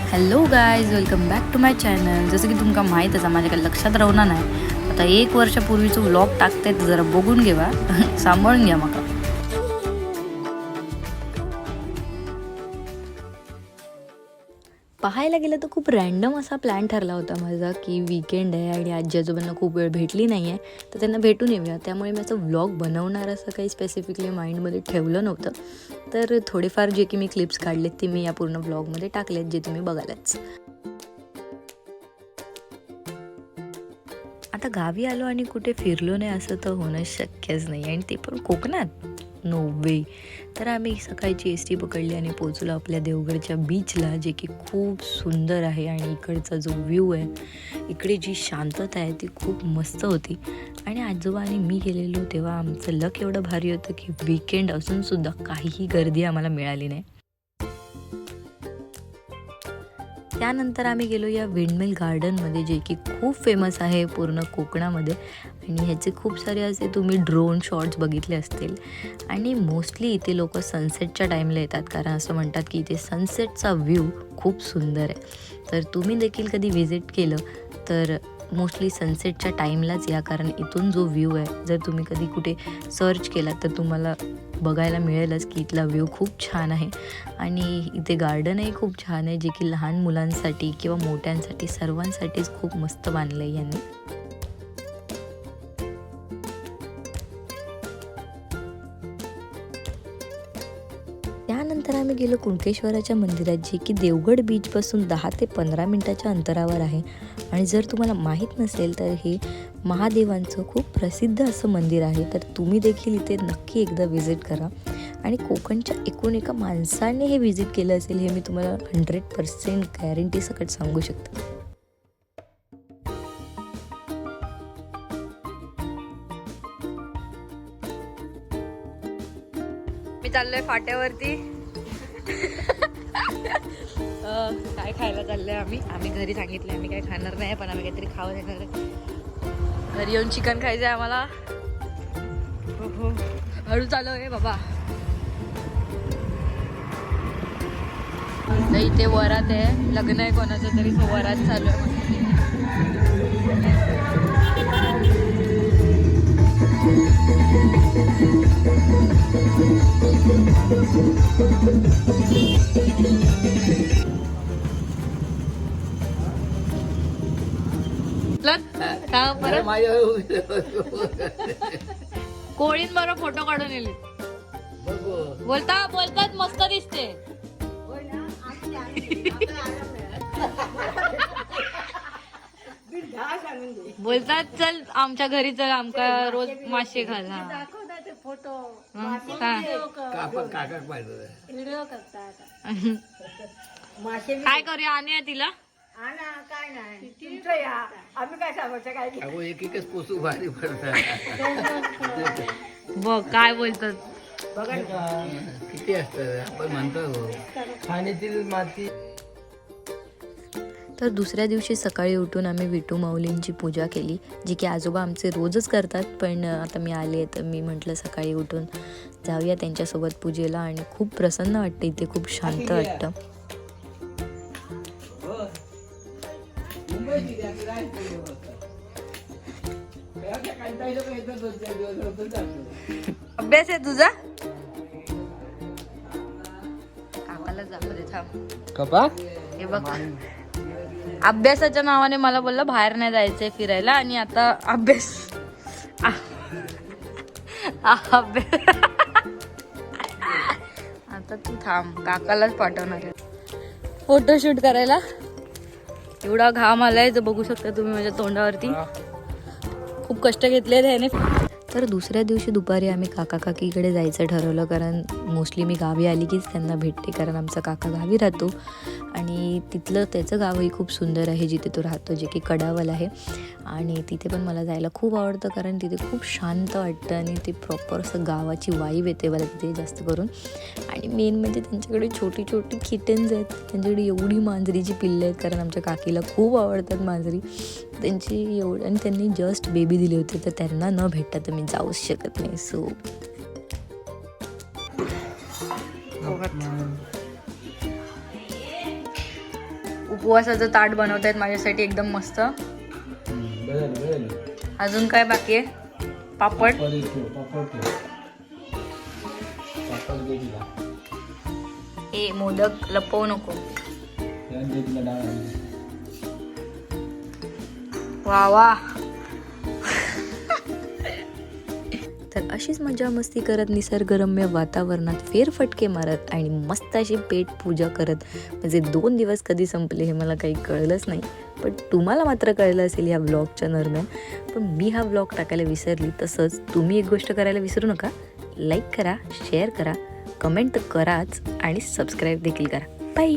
Hello guys, welcome back to my channel. जसं की तुमका माहीत आहे, माझ्याकडे लक्षात राहणार नाही. आता 1 वर्षापूर्वीचं व्लॉग टाकते, तर जरा बघून घेवा. सांभाळून घ्या माका. पाहायला गेलं तर खूप रॅन्डम असा प्लॅन ठरला होता माझा की वीकेंड आहे आणि आजी आजोबांना खूप वेळ भेटली नाही आहे, तर त्यांना भेटून येऊया. त्यामुळे मी असं व्लॉग बनवणार असं काही स्पेसिफिकली माइंडमध्ये ठेवलं नव्हतं. तर थोडेफार जे की मी क्लिप्स काढलेत ते मी या पूर्ण व्लॉगमध्ये टाकलेत, जे तुम्ही बघायलाच. आता गावी आलो आणि कुठे फिरलो नाही असं तर होणं शक्यच नाही, आणि ते पण कोकणात. नो वे. तर आम्ही सकाळची एस-टी पकडली आणि पोचलो आपल्या देवगडच्या बीचला, जे की खूप सुंदर आहे. आणि इकडचा जो व्ह्यू आहे, इकडे जी शांतता आहे ती खूप मस्त होती. आणि आजोबा आणि मी गेलेलो तेव्हा आमचं लक एवढं भारी होतं की वीकेंड असूनसुद्धा काहीही गर्दी आम्हाला मिळाली नाही. त्यानंतर आम्ही गेलो या विंडमिल गार्डनमध्ये, जे की खूप फेमस आहे पूर्ण कोकणामध्ये. आणि ह्याचे खूप सारे असे तुम्ही ड्रोन शॉट्स बघितले असतील. आणि मोस्टली इथे लोक सनसेटच्या टाईमला येतात, कारण असं म्हणतात की इथे सनसेटचा व्ह्यू खूप सुंदर आहे. तर तुम्ही देखील कधी व्हिजिट केलं तर मोस्टली सनसेटच्या टाईमलाच या, कारण इथून जो व्ह्यू आहे, जर तुम्ही कधी कुठे सर्च केला तर तुम्हाला बघायला मिळेलच की इथला व्ह्यू खूप छान आहे. आणि इथे गार्डनही खूप छान आहे, जे की लहान मुलांसाठी किंवा मोठ्यांसाठी सर्वांसाठीच खूप मस्त बांधलं आहे यांनी. त्यानंतर आम्ही गेलो कुणकेश्वराच्या मंदिरात, जे की देवगड बीचपासून 10 ते 15 मिनिटाच्या अंतरावर आहे. आणि जर तुम्हाला माहीत नसेल तर हे महादेवांचं खूप प्रसिद्ध असं मंदिर आहे. तर तुम्ही देखील इथे नक्की एकदा व्हिजिट करा. आणि कोकणच्या एकूण एका माणसाने हे व्हिजिट केलं असेल, हे मी तुम्हाला 100% गॅरंटी सकट सांगू शकते. मी चाललोय फाट्यावरती. काय खायला चाललंय आम्ही घरी सांगितलं आम्ही काय खाणार नाही, पण आम्ही काहीतरी खावं येणार आहे. घरी येऊन चिकन खायचंय आम्हाला. हो, हळू चालू आहे बाबा. इथे वरात आहे, लग्न आहे कोणाचं तरी, तो वरात चालू आहे. कोळीन बरोबर फोटो काढून येईल. बोलतात मस्त दिसते. बोलतात चल आमच्या घरी, चल आमका रोज मासे घाला. काय करूया, आणूया तिला. काय नाही तुमचं या, आम्ही काय सांगायचं काय. एक एकच पोसू भारी पडतात. बघ काय बोलतात. किती असतात आपण म्हणतो खाण्यातील माती. तर दुसऱ्या दिवशी सकाळी उठून आम्ही विठू माऊलींची पूजा केली, जी की आजोबा आमचे रोजच करतात. पण आता मी आले तर मी म्हटलं सकाळी उठून जाऊया त्यांच्यासोबत पूजेला. आणि खूप प्रसन्न वाटतं इथे, खूप शांत वाटतं. अभ्यास आहे तुझा? काकाला जाऊ थांब. हे बघ, अभ्यासाच्या नावाने मला बोललं बाहेर नाही जायचंय फिरायला, आणि आता अभ्यास. आता तू थांब, काकालाच पाठवणार आहे फोटोशूट करायला. एवढा घाम आलाय तर बघू शकता तुम्ही माझ्या तोंडावरती. खूप कष्ट घेतले त्याने. तर दुसऱ्या दिवशी दुपारी आम्ही काका काकीकडे जायचं ठरवलं, कारण मोस्टली मी गावी आली कीच त्यांना भेटते, कारण आमचा काका गावी राहतो. आणि तिथलं त्याचं गावही खूप सुंदर आहे जिथे तो राहतो, जे की कडावल आहे. आणि तिथे पण मला जायला खूप आवडतं, कारण तिथे खूप शांत वाटतं आणि ते प्रॉपर असं गावाची वाईब येते मला तिथे जास्त करून. आणि मेन म्हणजे त्यांच्याकडे छोटी छोटी किटन्स आहेत, त्यांच्याकडे एवढी मांजरीची पिल्लं आहेत, कारण आमच्या काकीला खूप आवडतात मांजरी त्यांची एवढी. आणि त्यांनी जस्ट बेबी दिली होती, तर त्यांना न भेटता तर मी जाऊच शकत नाही. सो उपवासाचं ताट बनवतायत माझ्यासाठी एकदम मस्त. अजून काय बाकी आहे? पापड. ए मोदक लपवू नको. वा वा. तर अशीच मजा मस्ती करत निसर्गरम्य वातावरणात फेरफटके मारत आणि मस्त अशी पेट पूजा करत म्हणजे 2 दिवस कधी संपले हे मला काही कळलंच नाही. पण तुम्हाला मात्र कळलं असेल या व्लॉगच्या दरम्यान. पण मी हा व्लॉग टाकायला विसरली. तसंच तुम्ही एक गोष्ट करायला विसरू नका. लाईक करा, शेअर करा, कमेंट तर कराच आणि सबस्क्राईब देखील करा. बाय.